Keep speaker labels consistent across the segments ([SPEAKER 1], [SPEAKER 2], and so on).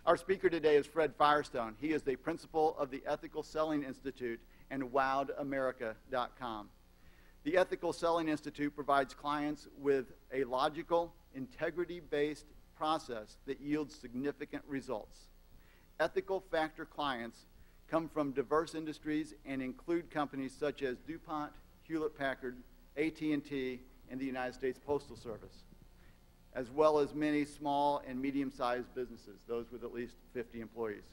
[SPEAKER 1] Our speaker today is Fred Firestone. He is the principal of the Ethical Selling Institute and WowedAmerica.com. The Ethical Selling Institute provides clients with a logical, integrity-based process that yields significant results. Ethical factor clients come from diverse industries and include companies such as DuPont, Hewlett-Packard, AT&T, and the United States Postal Service, as well as many small and medium-sized businesses, those with at least 50 employees.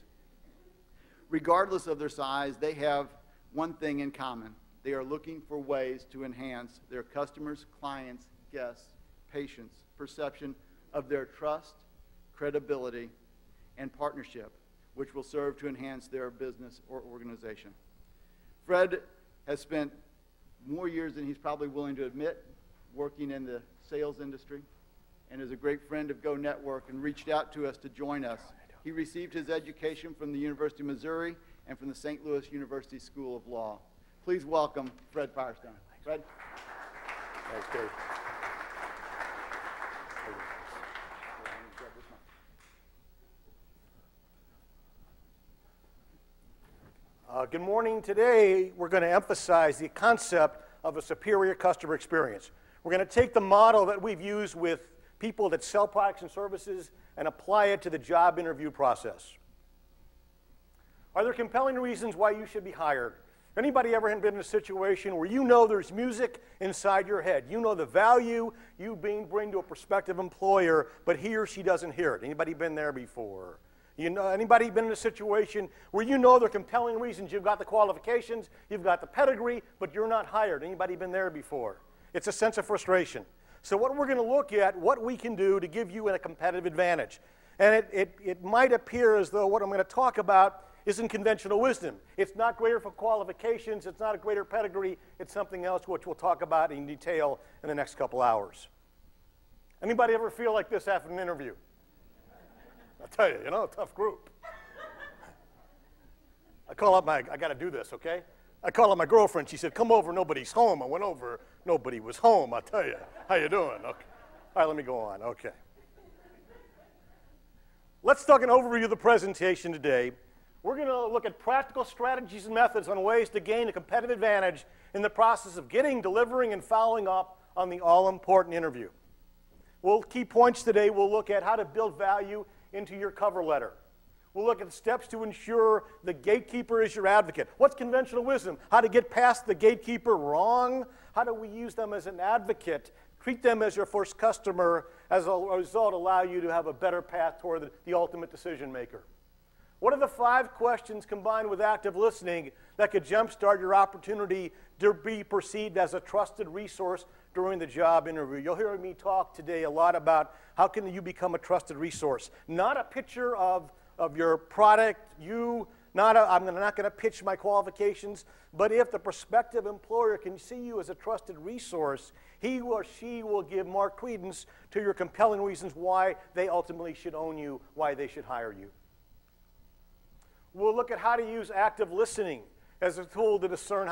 [SPEAKER 1] Regardless of their size, they have one thing in common. They are looking for ways to enhance their customers, clients, guests, patients' perception of their trust, credibility, and partnership, which will serve to enhance their business or organization. Fred has spent more years than he's probably willing to admit working in the sales industry, and is a great friend of Go Network and reached out to us to join us. He received his education from the University of Missouri and from the St. Louis University School of Law. Please welcome Fred Firestone. Fred?
[SPEAKER 2] Thanks, Dave. Good morning. Today, we're going to emphasize the concept of a superior customer experience. We're going to take the model that we've used with people that sell products and services and apply it to the job interview process. Are there compelling reasons why you should be hired? Anybody ever been in a situation where you know there's music inside your head? You know the value you bring to a prospective employer, but he or she doesn't hear it. Anybody been there before? You know, anybody been in a situation where you know there are compelling reasons? You've got the qualifications, you've got the pedigree, but you're not hired. Anybody been there before? It's a sense of frustration. So what we're going to look at, what we can do to give you a competitive advantage. And it might appear as though what I'm going to talk about isn't conventional wisdom. It's not greater for qualifications, it's not a greater pedigree, it's something else which we'll talk about in detail in the next couple hours. Anybody ever feel like this after an interview? I'll tell you, a tough group. I got to do this, okay? I call up my girlfriend. She said, come over, nobody's home. I went over, nobody was home. I'll tell you. How you doing? Okay. All right, let me go on. Okay. Let's talk an overview of the presentation today. We're going to look at practical strategies and methods on ways to gain a competitive advantage in the process of getting, delivering, and following up on the all-important interview. Key points today, we'll look at how to build value into your cover letter. We'll look at the steps to ensure the gatekeeper is your advocate. What's conventional wisdom? How to get past the gatekeeper wrong? How do we use them as an advocate? Treat them as your first customer. As a result, allow you to have a better path toward the ultimate decision maker. What are the 5 questions combined with active listening that could jumpstart your opportunity to be perceived as a trusted resource during the job interview? You'll hear me talk today a lot about how can you become a trusted resource. Not a picture of your product, I'm not going to pitch my qualifications, but if the prospective employer can see you as a trusted resource, he or she will give more credence to your compelling reasons why they ultimately should own you, why they should hire you. We'll look at how to use active listening as a tool to discern